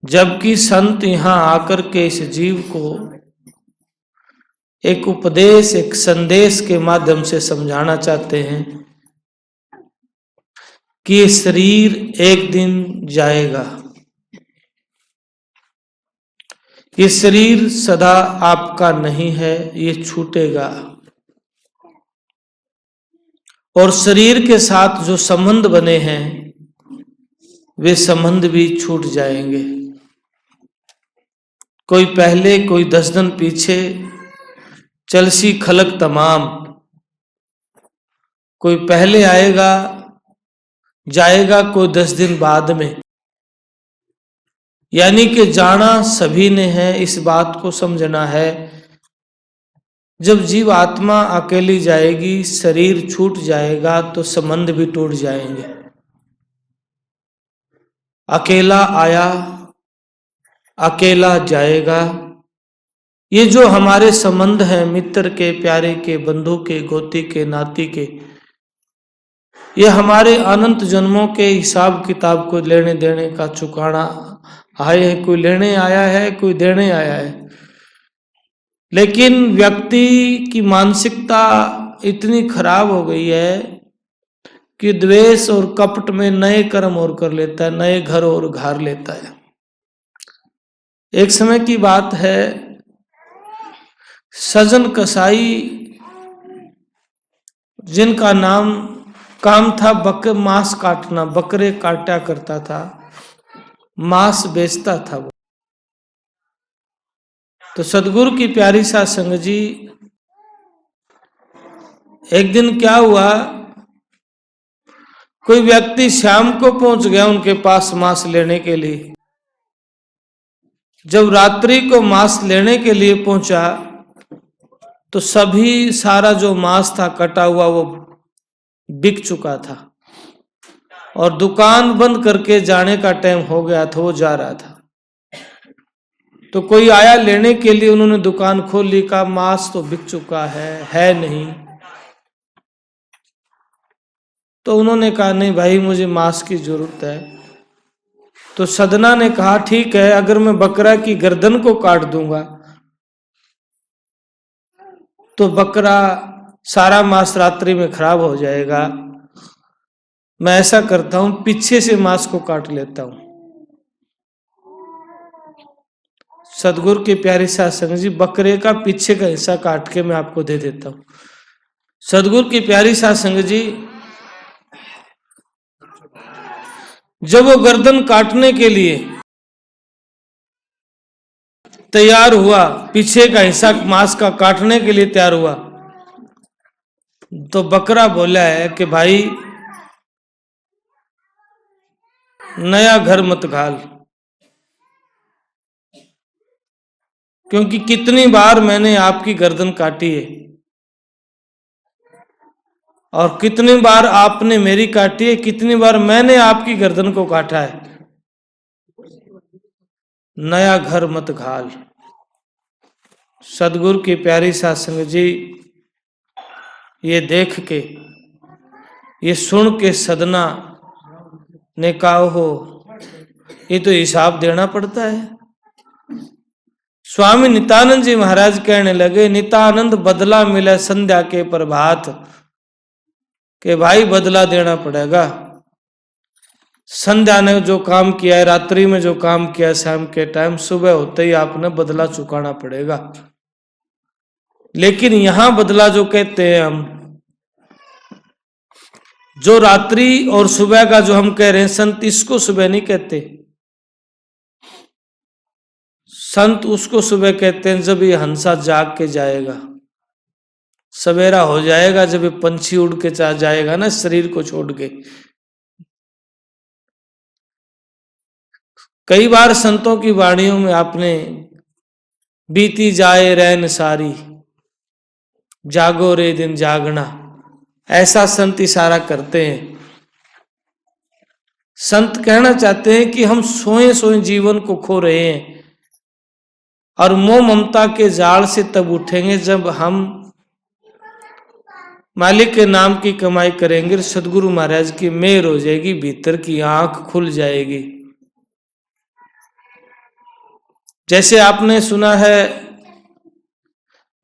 जबकि संत यहाँ आकर के इस जीव को एक उपदेश, एक संदेश के माध्यम से समझाना चाहते हैं कि ये शरीर एक दिन जाएगा, ये शरीर सदा आपका नहीं है, ये छूटेगा और शरीर के साथ जो संबंध बने हैं वे संबंध भी छूट जाएंगे। कोई पहले, कोई 10 दिन पीछे, चलसी खलक तमाम, कोई पहले आएगा जाएगा, कोई 10 दिन बाद में। यानी कि जाना सभी ने है, इस बात को समझना है। जब जीव आत्मा अकेली जाएगी, शरीर छूट जाएगा तो संबंध भी टूट जाएंगे। अकेला आया, अकेला जाएगा। ये जो हमारे संबंध हैं मित्र के, प्यारे के, बंधु के, गोती के, नाती के, ये हमारे अनंत जन्मों के हिसाब किताब को लेने देने का चुकाना आए हैं। कोई लेने आया है, कोई देने आया है। लेकिन व्यक्ति की मानसिकता इतनी खराब हो गई है कि द्वेष और कपट में नए कर्म और कर लेता है, नए घर और घार लेता है। एक समय की बात है, सजन कसाई जिनका काम था मांस काटना, बकरे काटा करता था, मांस बेचता था वो। तो सदगुरु की प्यारी साध संगत जी, एक दिन क्या हुआ, कोई व्यक्ति शाम को पहुंच गया उनके पास मांस लेने के लिए। जब रात्रि को मांस लेने के लिए पहुंचा तो सारा जो मांस था कटा हुआ वो बिक चुका था और दुकान बंद करके जाने का टाइम हो गया था, वो जा रहा था। तो कोई आया लेने के लिए, उन्होंने दुकान खोल ली, कहा मांस तो बिक चुका है नहीं। तो उन्होंने कहा नहीं भाई, मुझे मांस की जरूरत है। तो सदना ने कहा ठीक है, अगर मैं बकरा की गर्दन को काट दूंगा तो बकरा सारा मांस रात्रि में खराब हो जाएगा। मैं ऐसा करता हूं, पीछे से मांस को काट लेता हूं। सदगुरु के प्यारे साध संगत जी, बकरे का पीछे का हिस्सा काट के मैं आपको दे देता हूं। सदगुरु की प्यारी साध संगत जी, जब वो गर्दन काटने के लिए तैयार हुआ, पीछे का हिस्सा मांस का काटने के लिए तैयार हुआ, तो बकरा बोला है कि भाई नया घर मत घाल, क्योंकि कितनी बार मैंने आपकी गर्दन काटी है और कितनी बार आपने मेरी काटी है, कितनी बार मैंने आपकी गर्दन को काटा है। नया घर मत घाल। सदगुरु की प्यारी साध संगत जी, ये देख के, ये सुन के सदना ने कहा हो, ये तो हिसाब देना पड़ता है। स्वामी नित्यानंद जी महाराज कहने लगे, नित्यानंद बदला मिला संध्या के प्रभात, के भाई बदला देना पड़ेगा। संध्या ने जो काम किया है, रात्रि में जो काम किया है, शाम के टाइम, सुबह होते ही आपने बदला चुकाना पड़ेगा। लेकिन यहां बदला जो कहते हैं हम, जो रात्रि और सुबह का जो हम कह रहे हैं, संत इसको सुबह नहीं कहते। संत उसको सुबह कहते हैं जब ये हंसा जाग के जाएगा, सवेरा हो जाएगा, जब ये पंछी उड़ के जाएगा ना शरीर को छोड़ के। कई बार संतों की वाणियों में आपने बीती जाए रैन सारी, जागो रे दिन जागना, ऐसा संत इशारा करते हैं। संत कहना चाहते हैं कि हम सोए सोए जीवन को खो रहे हैं और मोह ममता के जाल से तब उठेंगे जब हम मालिक के नाम की कमाई करेंगे। सदगुरु महाराज की मेहर हो जाएगी, भीतर की आंख खुल जाएगी। जैसे आपने सुना है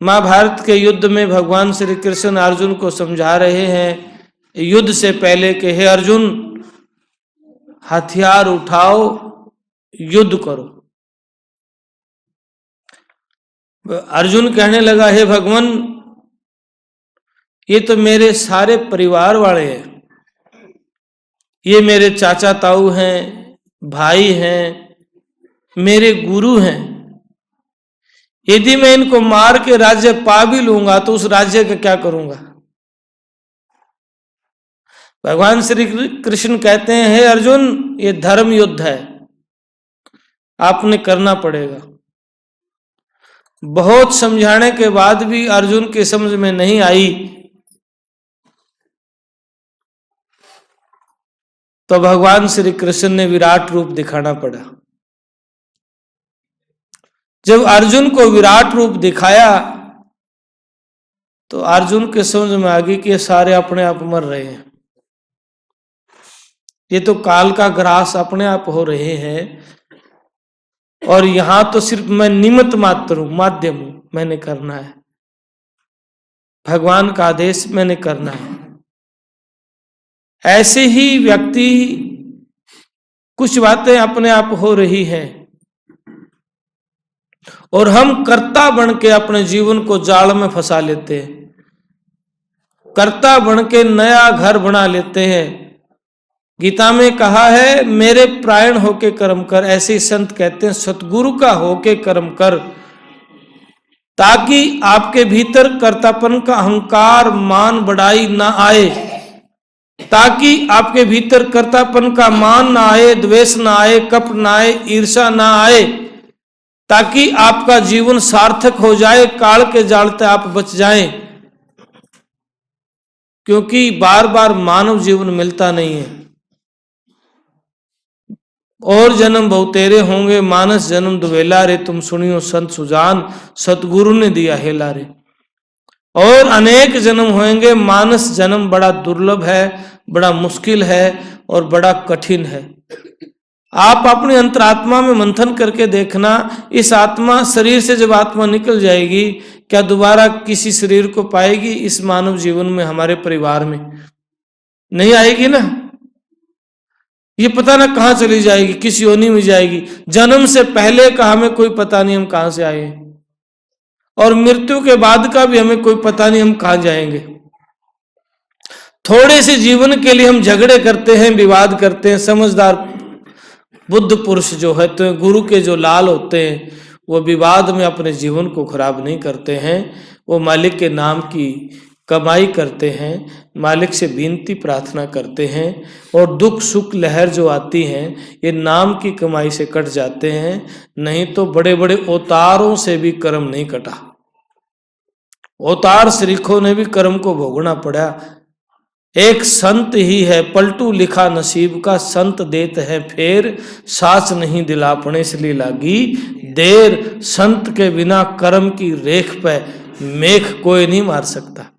महाभारत के युद्ध में भगवान श्री कृष्ण अर्जुन को समझा रहे हैं युद्ध से पहले कि हे अर्जुन, हथियार उठाओ, युद्ध करो। अर्जुन कहने लगा, हे भगवान, ये तो मेरे सारे परिवार वाले हैं, ये मेरे चाचा ताऊ हैं, भाई हैं, मेरे गुरु हैं। यदि मैं इनको मार के राज्य पा भी लूंगा तो उस राज्य का क्या करूंगा? भगवान श्री कृष्ण कहते हैं, हे अर्जुन, ये धर्म युद्ध है, आपने करना पड़ेगा। बहुत समझाने के बाद भी अर्जुन की समझ में नहीं आई तो भगवान श्री कृष्ण ने विराट रूप दिखाना पड़ा। जब अर्जुन को विराट रूप दिखाया तो अर्जुन के समझ में आ गई कि ये सारे अपने आप मर रहे हैं, ये तो काल का ग्रास अपने आप हो रहे हैं, और यहां तो सिर्फ मैं निमित्त मात्र हूं, माध्यम हूं, मैंने करना है, भगवान का आदेश मैंने करना है। ऐसे ही व्यक्ति कुछ बातें अपने आप हो रही हैं और हम कर्ता बन के अपने जीवन को जाल में फंसा लेते हैं, कर्ता बन के नया घर बना लेते हैं। गीता में कहा है, मेरे प्राण होके कर्म कर, ऐसे ही संत कहते हैं, सतगुरु का होके कर्म कर, ताकि आपके भीतर कर्तापन का अहंकार, मान, बड़ाई ना आए, ताकि आपके भीतर कर्तापन का मान ना आए, द्वेष ना आए, कपट ना आए, ईर्ष्या ना आए, ताकि आपका जीवन सार्थक हो जाए, काल के जाल से आप बच जाएं। क्योंकि बार बार मानव जीवन मिलता नहीं है। और जन्म बहुतेरे होंगे, मानस जन्म दुबेला रे, तुम सुनियो संत सुजान, सतगुरु ने दिया हेला रे। और अनेक जन्म होंगे, मानस जन्म बड़ा दुर्लभ है, बड़ा मुश्किल है और बड़ा कठिन है। आप अपनी अंतरात्मा में मंथन करके देखना, इस आत्मा शरीर से जब आत्मा निकल जाएगी, क्या दोबारा किसी शरीर को पाएगी? इस मानव जीवन में, हमारे परिवार में नहीं आएगी ना। ये पता ना कहां चली जाएगी, किस योनि में जाएगी। जन्म से पहले का हमें कोई पता नहीं हम कहां से आए, और मृत्यु के बाद का भी हमें कोई पता नहीं हम कहां जाएंगे। थोड़े से जीवन के लिए हम झगड़े करते हैं, विवाद करते हैं। समझदार बुद्ध पुरुष जो है, तो गुरु के जो लाल होते हैं, वो विवाद में अपने जीवन को खराब नहीं करते हैं। वो मालिक के नाम की कमाई करते हैं, मालिक से विनती प्रार्थना करते हैं, और दुख सुख लहर जो आती हैं, ये नाम की कमाई से कट जाते हैं। नहीं तो बड़े बड़े अवतारों से भी कर्म नहीं कटा। अवतार श्रीखों ने भी कर्म को भोगना पड़ा। एक संत ही है पलटू लिखा नसीब का, संत देत है फेर, साच नहीं दिलापने इसलिए लागी देर। संत के बिना कर्म की रेख पे मेघ कोई नहीं मार सकता।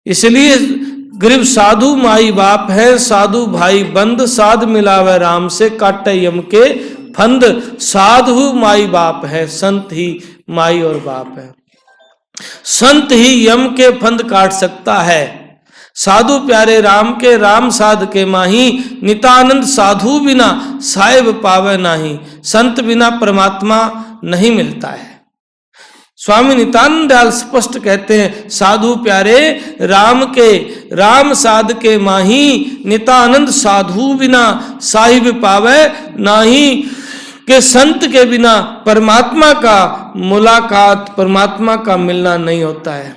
इसलिए गरीब साधु माई बाप है, साधु भाई बंद, साध मिलावे राम से काटे यम के फंद। साधु माई बाप है, संत ही माई और बाप है। संत ही यम के फंद काट सकता है। साधु प्यारे राम के, राम साध के माही, नितानंद साधु बिना साहिब पावे नाही। संत बिना परमात्मा नहीं मिलता है। स्वामी नित्यानंद दयाल स्पष्ट कहते हैं, साधु प्यारे राम के, राम साध के माही, नित्यानंद साधु बिना साहिब पावे नाही। के संत के बिना परमात्मा का मुलाकात, परमात्मा का मिलना नहीं होता है।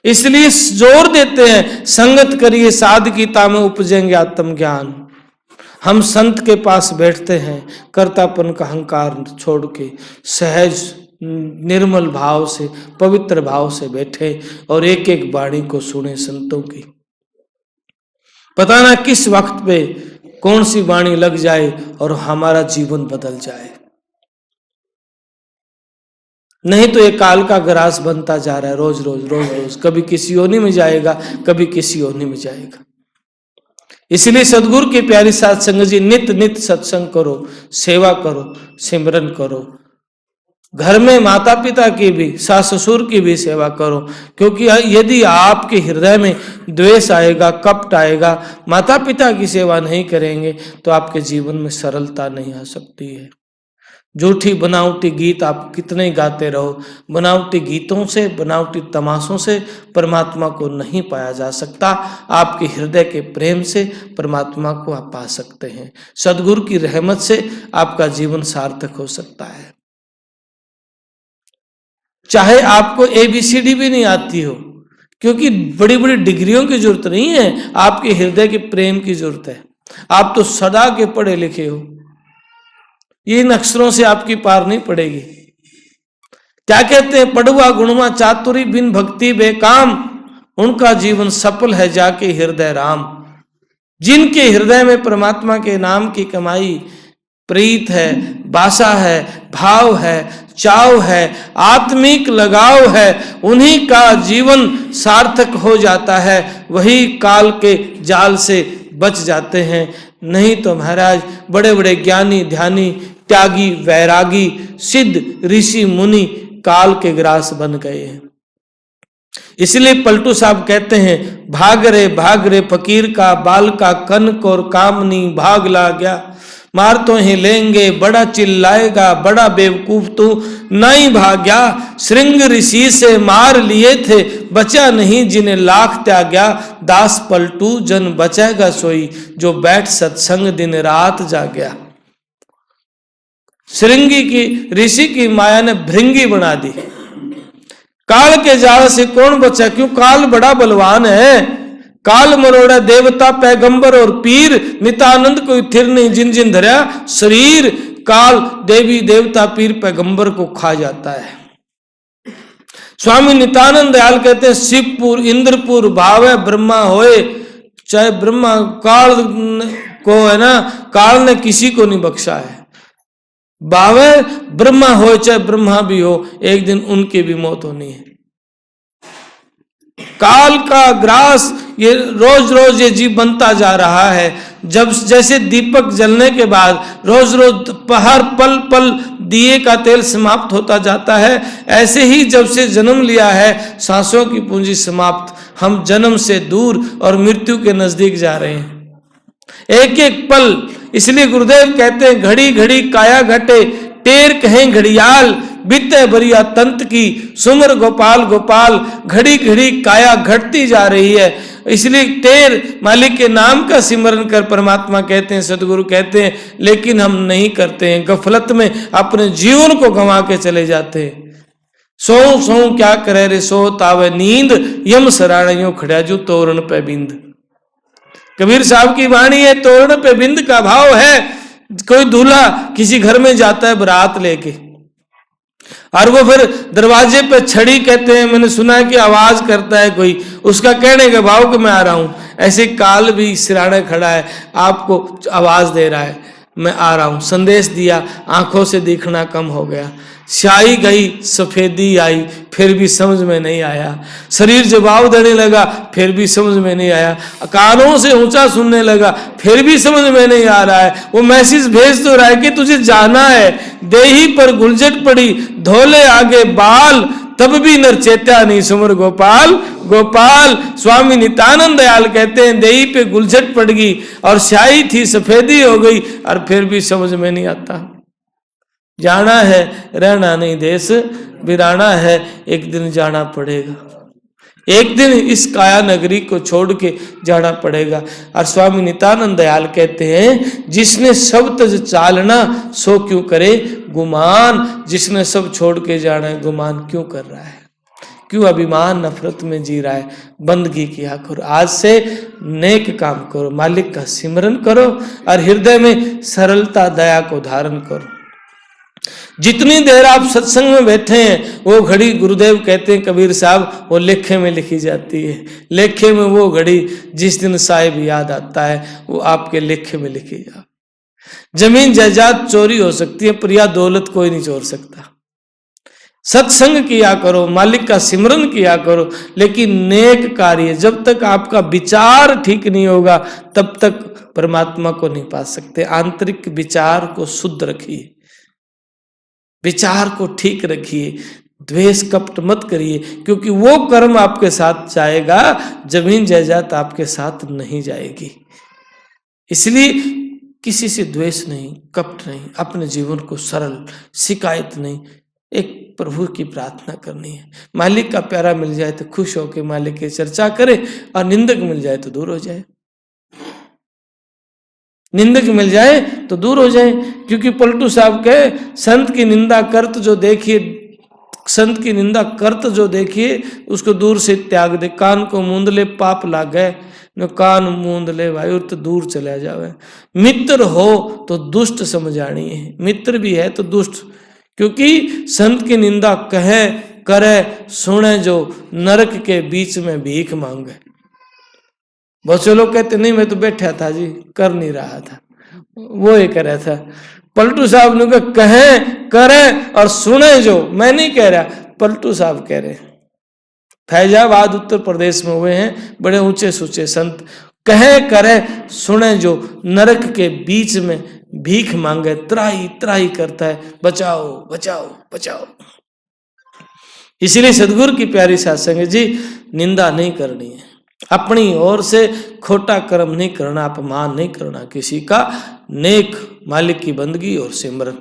इसलिए जोर देते हैं, संगत करिए साधकीता में उपजेंगे आत्मज्ञान। हम संत के पास बैठते हैं, कर्तापन का अहंकार छोड़ के सहज निर्मल भाव से, पवित्र भाव से बैठे और एक एक वाणी को सुने संतों की। पता ना किस वक्त पे कौन सी वाणी लग जाए और हमारा जीवन बदल जाए। नहीं तो ये काल का ग्रास बनता जा रहा है, रोज रोज रोज रोज, कभी किसी योनि में जाएगा, कभी किसी योनि में जाएगा। इसलिए सदगुरु की प्यारी साध संगत जी, नित नित सत्संग करो, सेवा करो, सिमरन करो। घर में माता पिता की भी, सास ससुर की भी सेवा करो, क्योंकि यदि आपके हृदय में द्वेष आएगा, कपट आएगा, माता पिता की सेवा नहीं करेंगे, तो आपके जीवन में सरलता नहीं आ सकती है। झूठी बनावटी गीत आप कितने गाते रहो, बनावटी गीतों से, बनावटी तमाशों से परमात्मा को नहीं पाया जा सकता। आपके हृदय के प्रेम से परमात्मा को आप पा सकते हैं। सदगुरु की रहमत से आपका जीवन सार्थक हो सकता है। चाहे आपको ABCD भी नहीं आती हो, क्योंकि बड़ी बड़ी डिग्रियों की जरूरत नहीं है, आपके हृदय के प्रेम की जरूरत है। आप तो सदा के पढ़े लिखे हो, ये इन अक्षरों से आपकी पार नहीं पड़ेगी। क्या कहते हैं, पढ़ुआ गुणवा चातुरी बिन भक्ति बेकाम, उनका जीवन सफल है जाके हृदय राम। जिनके हृदय में परमात्मा के नाम की कमाई प्रीत है, बासा है, भाव है, चाव है, आत्मिक लगाव है, उन्हीं का जीवन सार्थक हो जाता है। वही काल के जाल से बच जाते हैं। नहीं तो महाराज बड़े बड़े ज्ञानी ध्यानी त्यागी वैरागी सिद्ध ऋषि मुनि काल के ग्रास बन गए हैं। इसलिए पलटू साहब कहते हैं, भाग रे फकीर का बाल का कनक और कामनी भाग ला गया, मार तो ही लेंगे बड़ा चिल्लाएगा, बड़ा बेवकूफ तू नहीं भाग्या। श्रृंग ऋषि से मार लिए थे, बचा नहीं जिन्हें लाख त्याग्या। दास पलटू जन बचेगा सोई, जो बैठ सत्संग दिन रात जाग्या। श्रृंगी की ऋषि की माया ने भृंगी बना दी। काल के जाल से कौन बचा, क्यों काल बड़ा बलवान है। काल मरोड़ा देवता पैगंबर और पीर, नितानंद कोई थिर नहीं जिन जिन धरया शरीर। काल देवी देवता पीर पैगंबर को खा जाता है। स्वामी नितानंद दयाल कहते हैं, शिवपुर इंद्रपुर भावे ब्रह्मा होए। चाहे ब्रह्मा काल को है ना, काल ने किसी को नहीं बख्शा है। बावे ब्रह्मा हो चाहे ब्रह्मा भी हो, एक दिन उनकी भी मौत होनी है। काल का ग्रास ये रोज रोज ये जीव बनता जा रहा है। जब जैसे दीपक जलने के बाद रोज रोज हर पल पल दिए का तेल समाप्त होता जाता है, ऐसे ही जब से जन्म लिया है सांसों की पूंजी समाप्त। हम जन्म से दूर और मृत्यु के नजदीक जा रहे हैं एक एक पल। इसलिए गुरुदेव कहते हैं, घड़ी घड़ी काया घटे टेर कहें घड़ियाल, बीते बरिया तंत की सुमर गोपाल गोपाल। घड़ी घड़ी काया घटती जा रही है, इसलिए टेर मालिक के नाम का सिमरन कर, परमात्मा कहते हैं, सदगुरु कहते हैं, लेकिन हम नहीं करते हैं। गफलत में अपने जीवन को गंवा के चले जाते हैं। सो सो क्या करे रे सो तावे नींद, यम सराणियों खड़ा जो तोरण पे बिंद। कबीर साहब की वाणी है, तोरण पे बिंद का भाव है। कोई दूल्हा किसी घर में जाता है बारात लेके, और वो फिर दरवाजे पे छड़ी, कहते हैं मैंने सुना है कि आवाज करता है कोई, उसका कहने के भाव कि मैं आ रहा हूं। ऐसे काल भी सिराने खड़ा है, आपको आवाज दे रहा है मैं आ रहा हूं। संदेश दिया, आंखों से दिखना कम हो गया। स्याही गई सफेदी आई, फिर भी समझ में नहीं आया। शरीर जवाब देने लगा, फिर भी समझ में नहीं आया। कानों से ऊंचा सुनने लगा, फिर भी समझ में नहीं आ रहा है। वो मैसेज भेज तो रहा है कि तुझे जाना है। देही पर गुलजट पड़ी, धोले आगे बाल, तब भी नरचेत्या नहीं सुमर गोपाल गोपाल। स्वामी नित्यानंद दयाल कहते हैं, देही पे गुलजट पड़ गई और स्याही थी सफेदी हो गई, और फिर भी समझ में नहीं आता। जाना है, रहना नहीं देश बिराना है, एक दिन जाना पड़ेगा। एक दिन इस काया नगरी को छोड़ के जाना पड़ेगा। और स्वामी नित्यानंद दयाल कहते हैं, जिसने सब तज चालना सो क्यों करे गुमान। जिसने सब छोड़ के जाना है, गुमान क्यों कर रहा है, क्यों अभिमान नफरत में जी रहा है। बंदगी किया करो, आज से नेक काम करो, मालिक का सिमरन करो, और हृदय में सरलता दया को धारण करो। जितनी देर आप सत्संग में बैठे हैं, वो घड़ी गुरुदेव कहते हैं कबीर साहब, वो लेखे में लिखी जाती है। लेखे में वो घड़ी जिस दिन साहिब याद आता है, वो आपके लेखे में लिखी जा। जमीन जायदाद चोरी हो सकती है, पर यह दौलत कोई नहीं चोर सकता। सत्संग किया करो, मालिक का सिमरन किया करो, लेकिन नेक कार्य, जब तक आपका विचार ठीक नहीं होगा तब तक परमात्मा को नहीं पा सकते। आंतरिक विचार को शुद्ध रखिए, विचार को ठीक रखिए, द्वेष कपट मत करिए, क्योंकि वो कर्म आपके साथ जाएगा, जमीन जायदाद आपके साथ नहीं जाएगी। इसलिए किसी से द्वेष नहीं, कपट नहीं, अपने जीवन को सरल, शिकायत नहीं, एक प्रभु की प्रार्थना करनी है। मालिक का प्यारा मिल जाए तो खुश होकर मालिक की चर्चा करे, और निंदक मिल जाए तो दूर हो जाए, निंदक मिल जाए तो दूर हो जाए। क्योंकि पलटू साहब कहे, संत की निंदा करत जो देखिए, संत की निंदा करत जो देखिए उसको दूर से त्याग दे। कान को मूंद ले पाप लागे, न कान मूंद ले वायु तो दूर चला जावे। मित्र हो तो दुष्ट समझानी है, मित्र भी है तो दुष्ट, क्योंकि संत की निंदा कहे करे सुने जो नरक के बीच में भीख मांगे। बहुत से लोग कहते नहीं मैं तो बैठा था जी, कर नहीं रहा था, वो ये कर रहा था। पलटू साहब ने कहे करे और सुने जो, मैं नहीं कह रहा, पलटू साहब कह रहे। फैजाबाद उत्तर प्रदेश में हुए हैं बड़े ऊंचे सूचे संत, कहे करे सुने जो नरक के बीच में भीख मांगे, त्राही त्राही करता है, बचाओ बचाओ बचाओ। इसलिए सदगुरु की प्यारी साध संगत जी, निंदा नहीं करनी है, अपनी ओर से खोटा कर्म नहीं करना, अपमान नहीं करना किसी का, नेक मालिक की बंदगी और सिमरन।